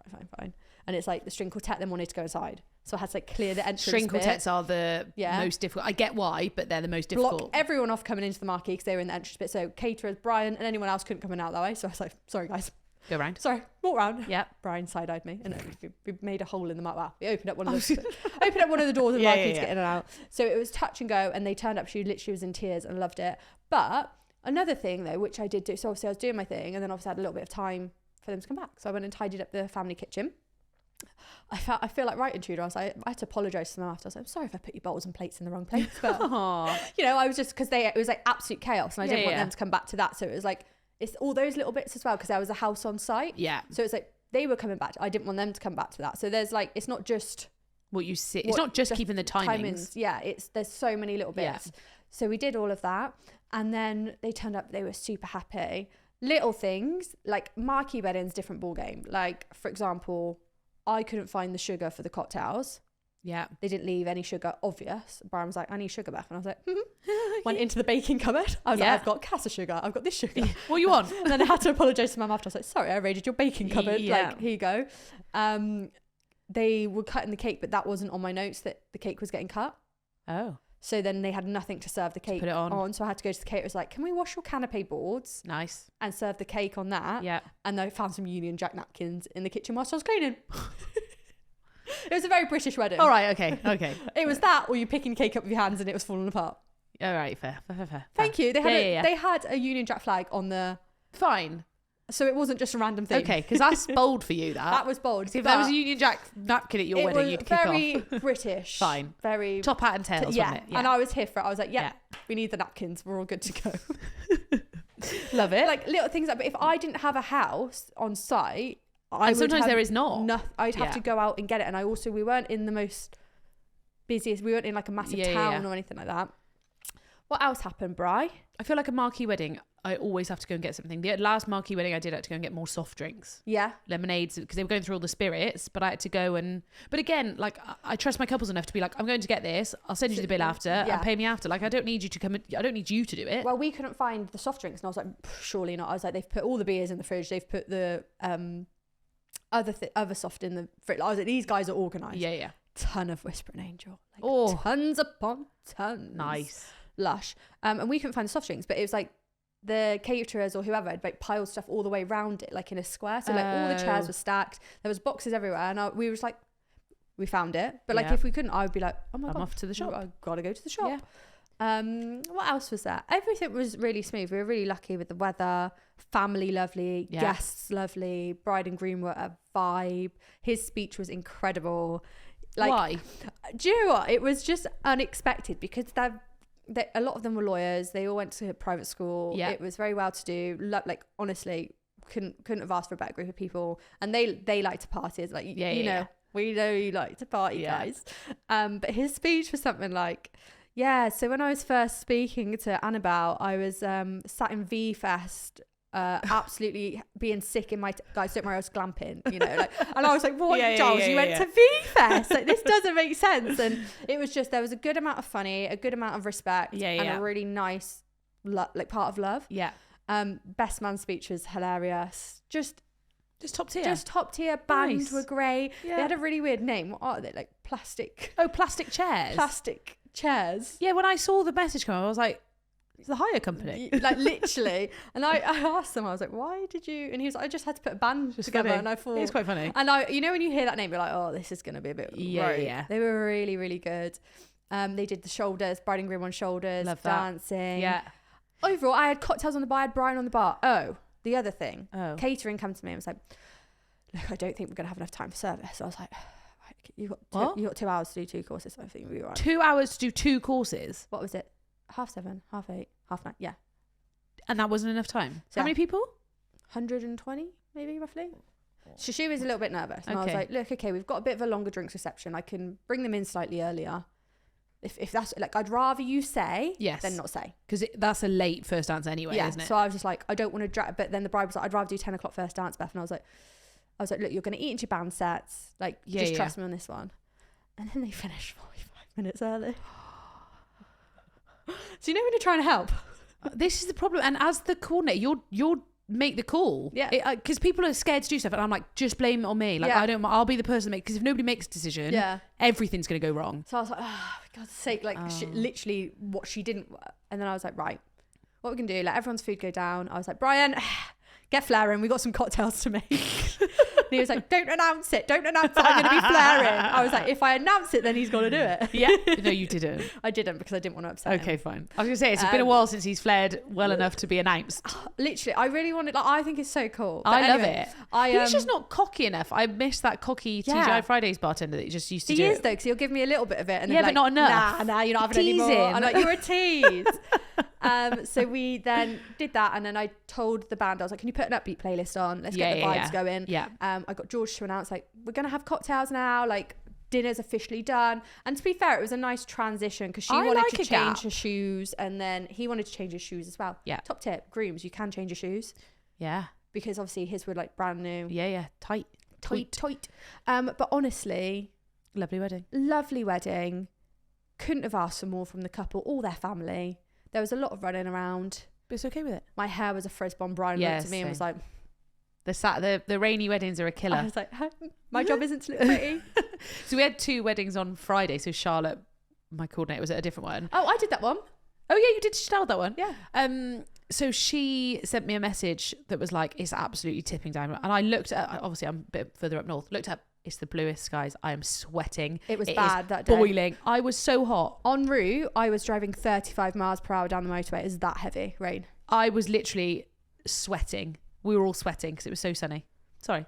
And it's like the string quartet then wanted to go inside. So I had to like clear the entrance String quartets are the most difficult. I get why, but they're the most difficult. Block everyone off coming into the marquee because they were in the entrance bit. So caterers, Brian and anyone else couldn't come in out that way. So I was like, sorry guys. Go round. Sorry, walk round. Yeah. Brian side-eyed me, and we made a hole in the Well, we opened up one of the doors and Marquee to get in and out. So it was touch and go, and they turned up. She literally was in tears and loved it. But another thing though, which I did do, so obviously I was doing my thing, and then obviously I had a little bit of time for them to come back. So I went and tidied up the family kitchen. I feel like writing Tudor. I had to apologise to them after. I was like, I'm sorry if I put your bowls and plates in the wrong place, but you know, I was just because it was like absolute chaos, and I didn't want them to come back to that. So it was like it's all those little bits as well, because there was a house on site. Yeah. So it's like they were coming back. I didn't want them to come back to that. So there's like it's not just what you see. It's not just keeping the timings. Yeah, there's so many little bits. Yeah. So we did all of that, and then they turned up. They were super happy. Little things like Marquee weddings, different ball game. Like for example, I couldn't find the sugar for the cocktails. Yeah. They didn't leave any sugar, obvious. Brian was like, I need sugar, Beth. And I was like, Went into the baking cupboard. I was like, I've got casa sugar. I've got this sugar. What you want? And then I had to apologise to Mum after. I was like, sorry, I raided your baking cupboard. Like, here you go. They were cutting the cake, but that wasn't on my notes that the cake was getting cut. Oh. So then they had nothing to serve the cake put it on. So I had to go to the caterer. It was like, can we wash your canapé boards? Nice. And serve the cake on that. Yeah. And I found some Union Jack napkins in the kitchen whilst I was cleaning. It was a very British wedding. All right. Okay. It was that, or you picking cake up with your hands and it was falling apart. All right. Fair. Thank you. They had a Union Jack flag on the... Fine. So it wasn't just a random thing. Okay, because that's bold for you, that. That was bold. If there was a Union Jack napkin at your wedding, you'd kick off. It was very British. Fine. Very... Top hat and tails, wasn't it? Yeah. And I was here for it. I was like, we need the napkins. We're all good to go. Love it. Like little things like, but if I didn't have a house on site... sometimes there is not. I'd have to go out and get it. And we weren't in the most busiest, we weren't in like a massive town or anything like that. What else happened, Bri? I feel like a Marquee wedding, I always have to go and get something. The last Marquee wedding I did, I had to go and get more soft drinks. Yeah. Lemonades, because they were going through all the spirits, but I had to go and... But again, like, I trust my couples enough to be like, I'm going to get this, I'll send you the bill after, and pay me after. Like, I don't need you to come, I don't need you to do it. Well, we couldn't find the soft drinks, and I was like, surely not. I was like, they've put all the beers in the fridge, they've put the other soft in the fridge. I was like, these guys are organised. Yeah. Ton of Whispering Angel. Like, tons upon tons. Nice. Lush. And we couldn't find the soft drinks, but it was like the caterers or whoever had like piled stuff all the way around it, like in a square. So like all the chairs were stacked. There was boxes everywhere, and we was like, we found it. But like if we couldn't, I would be like, oh my God, I'm off to the shop. I gotta go to the shop. Yeah. What else was there? Everything was really smooth. We were really lucky with the weather. Family lovely, guests lovely, bride and groom were a vibe. His speech was incredible. Like, why? Do you know what? It was just unexpected because a lot of them were lawyers. They all went to private school. Yeah. It was very well to do. Like honestly, couldn't have asked for a better group of people. And they like to party. It's like you know, we know you like to party, guys. But his speech was something like, so when I was first speaking to Annabelle, I was sat in V Fest, absolutely being sick in my guys, don't worry, I was glamping, you know, like, and I was like, what, Giles, you went to V Fest? Like, this doesn't make sense. And it was just, there was a good amount of funny, a good amount of respect, and a really nice like part of love. Best man speech was hilarious. Just top tier. Band were great. They had a really weird name. What are they, like plastic chairs? Yeah, when I saw the message come, I was like, it's the hire company. Like literally. And I asked them, I was like, why did you? And he was like, I just had to put a band together. Funny. And I thought it's quite funny. And you know when you hear that name, you're like, oh, this is going to be a bit rogue. They were really, really good. They did the shoulders, bride and groom on shoulders, love dancing. Yeah. Overall, I had cocktails on the bar, I had Brian on the bar. Oh, the other thing. Catering come to me and was like, look, I don't think we're going to have enough time for service. So I was like, you got 2 hours to do 2 courses. So I think we'll be all right. 2 hours to do 2 courses? What was it? 7:30, 8:30, 9:30. Yeah. And that wasn't enough time? So how many people? 120 maybe, roughly. So she was a little bit nervous. And I was like, look, okay, we've got a bit of a longer drinks reception. I can bring them in slightly earlier. If that's like, I'd rather you say than not say. Because that's a late first dance anyway, isn't it? So I was just like, I don't want to drag. But then the bride was like, I'd rather do 10 o'clock first dance, Beth. And I was like, look, you're going to eat into your band sets. Like, just trust me on this one. And then they finished 45 minutes early. So you know when you're trying to help? This is the problem. And as the coordinator, you'll make the call. Yeah. Because people are scared to do stuff. And I'm like, just blame it on me. Like, I'll be the person to make, because if nobody makes a decision, everything's going to go wrong. So I was like, for God's sake, like literally what she didn't. And then I was like, right, what we can do, let everyone's food go down. I was like, Brian, get flaring. We got some cocktails to make. And he was like, don't announce it. I'm going to be flaring. I was like, if I announce it, then he's got to do it. Yeah. No, you didn't. I didn't because I didn't want to upset him. Okay, fine. I was going to say, it's been a while since he's flared well enough to be announced. Literally, I really wanted, like, I think it's so cool. But I love anyway, it. He's just not cocky enough. I miss that cocky TGI Fridays bartender that he just used to do. He is though, because he'll give me a little bit of it. And yeah, then but not enough. Nah, you're not having any more. I'm like, you're a tease. So we then did that, and then I told the band, I was like, can you put an upbeat playlist on? Let's get the vibes going. Yeah. I got George to announce, like, we're going to have cocktails now, like, dinner's officially done. And to be fair, it was a nice transition because she wanted to change her shoes, and then he wanted to change his shoes as well. Yeah. Top tip, grooms, you can change your shoes. Yeah. Because obviously his were like brand new. Yeah. Tight. But honestly, lovely wedding. Couldn't have asked for more from the couple or their family. There was a lot of running around. But it's okay with it. My hair was a frizz bomb. Brian looked at me and was like, the rainy weddings are a killer. I was like, my job isn't to look pretty. So we had 2 weddings on Friday. So Charlotte, my coordinator, was at a different one. Oh, I did that one. Oh yeah, you did start that one. Yeah. So she sent me a message that was like, it's absolutely tipping down. And I looked at, obviously I'm a bit further up north, looked up, it's the bluest skies. I am sweating. It was bad that day. Boiling. I was so hot. En route, I was driving 35 miles per hour down the motorway. It was that heavy rain. I was literally sweating. We were all sweating because it was so sunny. Sorry.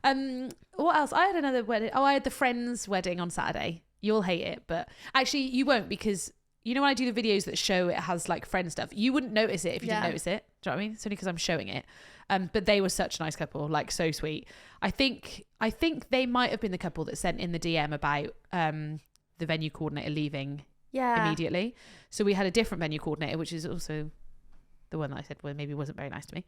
What else? I had another wedding. Oh, I had the friend's wedding on Saturday. You'll hate it, but actually you won't, because you know when I do the videos that show it has like friend stuff, you wouldn't notice it if you didn't notice it. Do you know what I mean? It's only because I'm showing it. But they were such a nice couple, like so sweet. I think they might have been the couple that sent in the DM about the venue coordinator leaving immediately. So we had a different venue coordinator, which is also the one that I said, well, maybe wasn't very nice to me.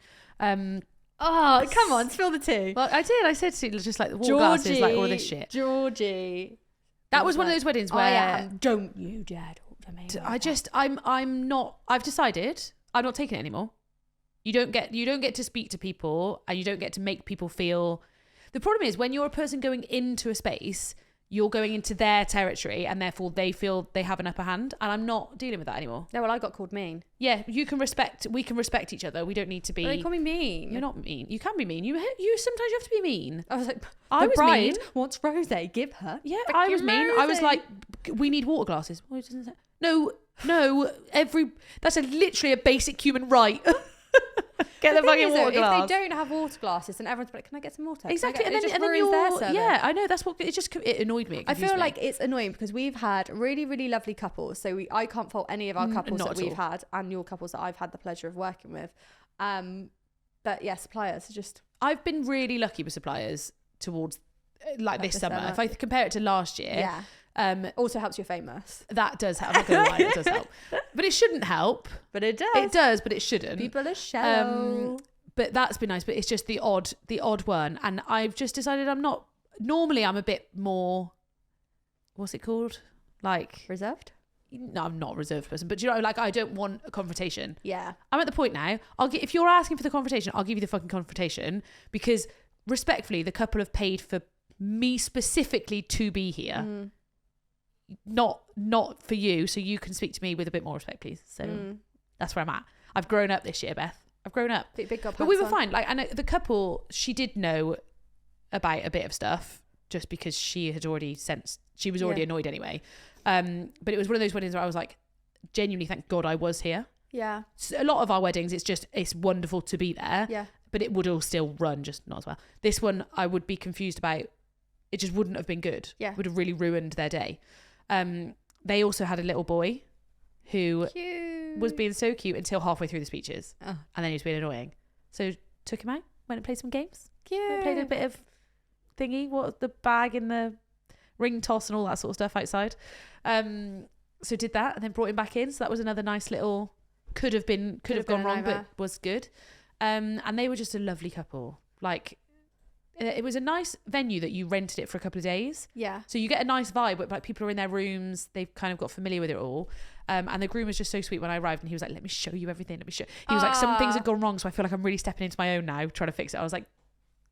Oh, come on, spill the tea. Well, I did. I said to just like the wall glasses, like all this shit. Georgie. That was one of those weddings where don't you dare talk to me. I'm not. I've decided I'm not taking it anymore. You don't get to speak to people, and you don't get to make people feel. The problem is when you're a person going into a space, you're going into their territory, and therefore they feel they have an upper hand, and I'm not dealing with that anymore. No, well, I got called mean. Yeah, we can respect each other. We don't need to be. They call me mean. You're not mean. You can be mean. You sometimes you have to be mean. I was like, I was bride mean. wants rosé. Give her. Yeah, I was mean. I was like, we need water glasses. Oh, it doesn't say. No. That's literally a basic human right. Get the fucking water glass. If they don't have water glasses, then everyone's like, can I get some water? Exactly. And then you're, I know, that's what it annoyed me. I feel like it's annoying because we've had really, really lovely couples. So I can't fault any of our couples that we've had and your couples that I've had the pleasure of working with. But yeah, suppliers are just. I've been really lucky with suppliers towards like this summer. If I compare it to last year. Yeah. Also helps you're famous. That does help. I'm not gonna lie, it does help. But it shouldn't help. But it does. It does, but it shouldn't. People are shallow. But that's been nice. But it's just the odd one. And I've just decided I'm not. Normally I'm a bit more. What's it called? Like reserved? No, I'm not a reserved person. But you know, like I don't want a confrontation. Yeah. I'm at the point now. If you're asking for the confrontation, I'll give you the fucking confrontation, because respectfully, the couple have paid for me specifically to be here. Not for you, so you can speak to me with a bit more respect, please. So that's where I'm at. I've grown up this year, Beth. I've grown up. Big but we were fine. Like, and the couple, she did know about a bit of stuff just because she had already sensed, she was already annoyed anyway. But it was one of those weddings where I was like, genuinely, thank God I was here. Yeah. So a lot of our weddings, it's wonderful to be there. Yeah. But it would all still run, just not as well. This one, I would be confused about. It just wouldn't have been good. Yeah. Would have really ruined their day. They also had a little boy who was being so cute until halfway through the speeches. And then he was being annoying. So took him out, went and played some games. Cute. Played a bit of thingy, the bag in the ring toss and all that sort of stuff outside. So did that and then brought him back in. So that was another nice little, could have gone wrong, but was good. And they were just a lovely couple. Like, it was a nice venue that you rented it for a couple of days. Yeah. So you get a nice vibe, but like people are in their rooms, they've kind of got familiar with it all. And the groom was just so sweet when I arrived, and he was like, let me show you everything. He was like, some things have gone wrong, so I feel like I'm really stepping into my own now, trying to fix it. I was like,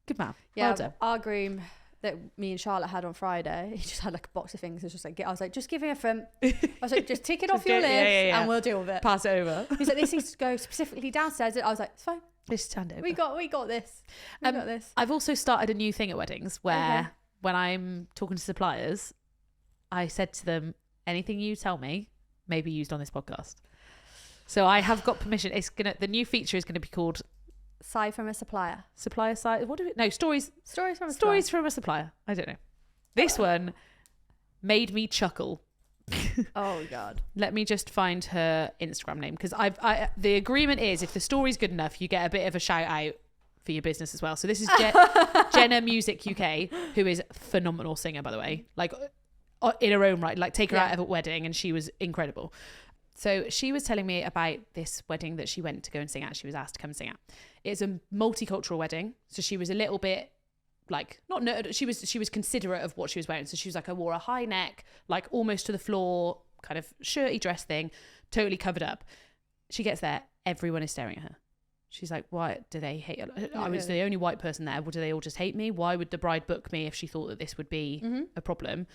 good man. Yeah, well done. Our groom that me and Charlotte had on Friday, he just had like a box of things. It was just like, I was like, just give him a phone. I was like, just tick it off your list and we'll deal with it. Pass it over. He's like, this needs to go specifically downstairs. I was like, it's fine. Just stand over. We got this. We got this. I've also started a new thing at weddings where when I'm talking to suppliers, I said to them, anything you tell me may be used on this podcast. So I have got permission. The new feature is gonna be called Side from a supplier. Supplier side. What do we? No, stories. Stories from a Stories from a supplier. I don't know. This one made me chuckle. Oh God. Let me just find her Instagram name, because the agreement is if the story's good enough, you get a bit of a shout out for your business as well. So this is Jenna Music UK, who is a phenomenal singer, by the way, like in her own right. Like take her out of a wedding and she was incredible. So she was telling me about this wedding that she went to go and sing at. She was asked to come and sing at. It's a multicultural wedding, so she was a little bit like she was considerate of what she was wearing. So she was like, I wore a high neck, like almost to the floor, kind of shirty dress thing, totally covered up. She gets there, everyone is staring at her. She's like, why do they hate her? I was the only white person there. Do they all just hate me? Why would the bride book me if she thought that this would be a problem?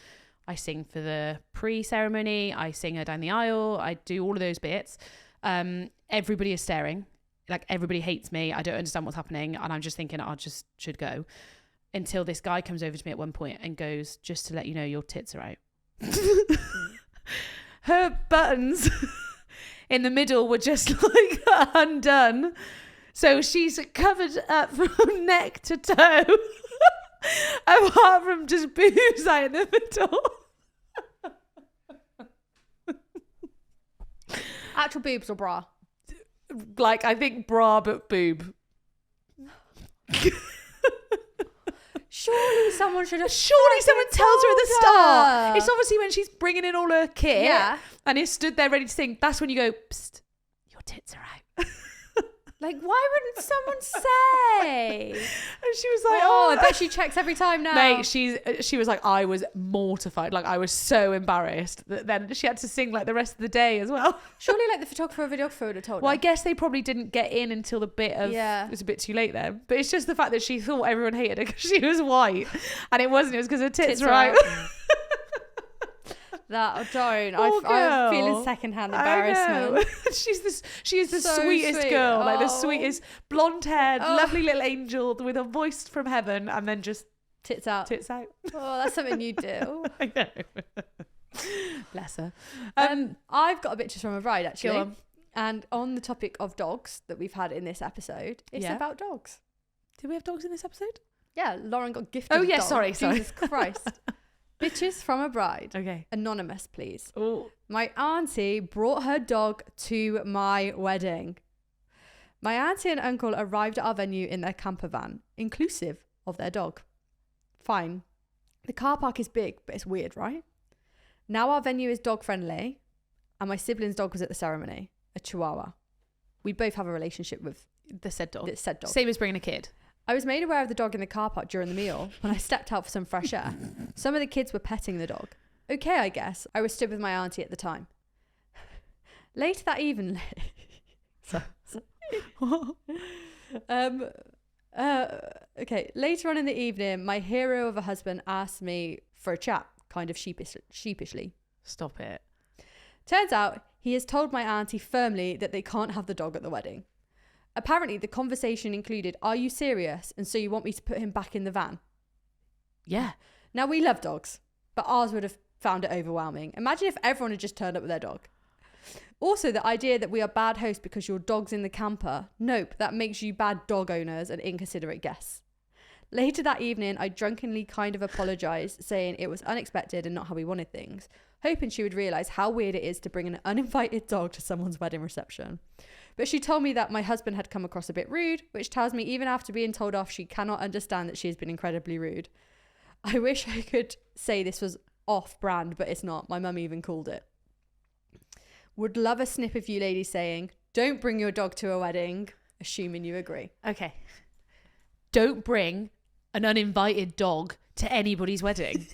I sing for the pre-ceremony. I sing her down the aisle. I do all of those bits. Everybody is staring. Like, everybody hates me. I don't understand what's happening. And I'm just thinking I just should go. Until this guy comes over to me at one point and goes, just to let you know, your tits are out. Her buttons in the middle were just like undone. So she's covered up from neck to toe. Apart from just boobs out in the middle. Actual boobs or bra? Like, I think bra but boob. Surely someone tells her at the start. It's obviously when she's bringing in all her kit and is stood there ready to sing. That's when you go, psst, your tits are out. Like, why wouldn't someone say? And she was like, I bet she checks every time now. Mate, she was like, I was mortified. Like, I was so embarrassed that then she had to sing like the rest of the day as well. Surely like the photographer or videographer would have told her. Well, I guess they probably didn't get in until the bit of, it was a bit too late then. But it's just the fact that she thought everyone hated her because she was white. And it wasn't, it was because her tits were out. That don't. I'm feeling secondhand embarrassment. She is the So sweetest sweet. girl, like the sweetest blonde haired, lovely little angel with a voice from heaven, and then just tits out. Oh, that's something you do. I know. Bless her. I've got a picture from a bride actually. Go on. And on the topic of dogs that we've had in this episode, it's about dogs. Did we have dogs in this episode? Yeah, Lauren got gifted. Oh yeah, dog. sorry. Jesus Christ. Bitches from a bride. Okay. Anonymous, please. Ooh. My auntie brought her dog to my wedding. My auntie and uncle arrived at our venue in their camper van, inclusive of their dog. Fine. The car park is big, but it's weird, right? Now our venue is dog friendly, and my sibling's dog was at the ceremony, a Chihuahua. We both have a relationship with the said dog. Same as bringing a kid. I was made aware of the dog in the car park during the meal when I stepped out for some fresh air. Some of the kids were petting the dog. Okay, I guess. I was stood with my auntie at the time. Later that evening... okay. Later on in the evening, my hero of a husband asked me for a chat, kind of sheepishly. Stop it. Turns out he has told my auntie firmly that they can't have the dog at the wedding. Apparently, the conversation included, "Are you serious? And so you want me to put him back in the van?" Yeah. Now, we love dogs, but ours would have found it overwhelming. Imagine if everyone had just turned up with their dog. Also, the idea that we are bad hosts because your dog's in the camper. Nope, that makes you bad dog owners and inconsiderate guests. Later that evening, I drunkenly kind of apologised, saying it was unexpected and not how we wanted things, hoping she would realise how weird it is to bring an uninvited dog to someone's wedding reception. But she told me that my husband had come across a bit rude, which tells me even after being told off, she cannot understand that she has been incredibly rude. I wish I could say this was off-brand, but it's not. My mum even called it. Would love a snip of you ladies saying, "Don't bring your dog to a wedding," assuming you agree. Okay. Don't bring an uninvited dog to anybody's wedding.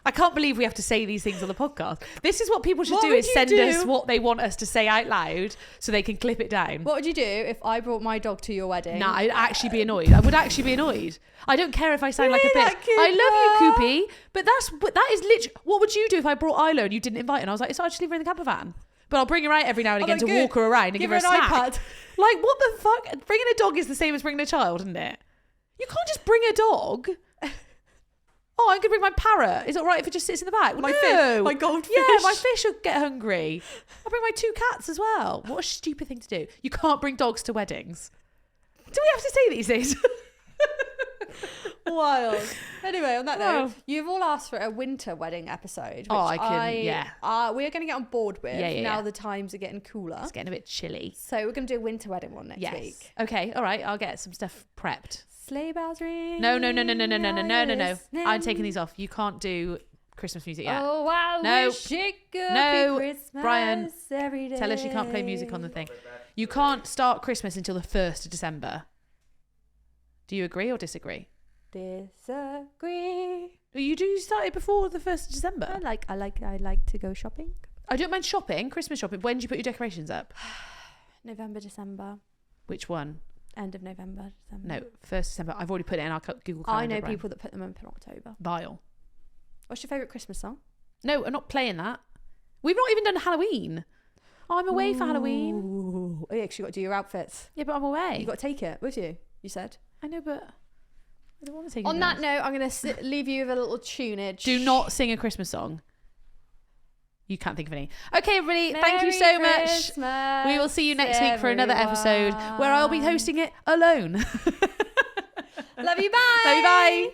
I can't believe we have to say these things on the podcast. This is what people should do, is send us what they want us to say out loud so they can clip it down. What would you do if I brought my dog to your wedding? Nah, I'd actually be annoyed. I would actually be annoyed. I don't care if I sound like a bitch. I love you, Koopy, but that is literally... What would you do if I brought Isla and you didn't invite her? And I was like, it's actually in the camper van. But I'll bring her out every now and Oh, again to good. walk her around and give her a an snack. iPad. Like, what the fuck? Bringing a dog is the same as bringing a child, isn't it? You can't just bring a dog. Oh, I'm going to bring my parrot. Is it all right if it just sits in the back? My no. fish, my goldfish. Yeah, my fish will get hungry. I'll bring my 2 cats as well. What a stupid thing to do. You can't bring dogs to weddings. Do we have to say these days? Wild. Anyway, on that Wow. note, you've all asked for a winter wedding episode, which I can, yeah. we're going to get on board with Yeah, now yeah. the times are getting cooler. It's getting a bit chilly. So we're going to do a winter wedding one next week. Okay, all right. I'll get some stuff prepped. Sleigh bells ring. No. I'm taking these off. You can't do Christmas music yet. Oh, I No. wish it could No, be Christmas Brian, every day. Tell her she can't play music on the thing. You can't start Christmas until the 1st of December. Do you agree or disagree? Disagree. You started before the 1st of December. I like to go shopping. I don't mind shopping, Christmas shopping. When do you put your decorations up? November, December. Which one? End of November, December. No, 1st December. I've already put it in our Google Calendar. I know Brian. people that put them up in October. Vile. What's your favourite Christmas song? No, I'm not playing that. We've not even done Halloween. Oh, I'm away for Halloween. Ooh. Oh, yeah, 'cause you got to do your outfits. Yeah, but I'm away. You got to take it with you, you said. I know, but I don't want to take it. On that note, I'm going to leave you with a little tunage. Do not sing a Christmas song. You can't think of any. Okay, everybody, thank you Merry so much. Christmas, We will see you next week for another episode where I'll be hosting it alone. Love you, bye. Love you, bye.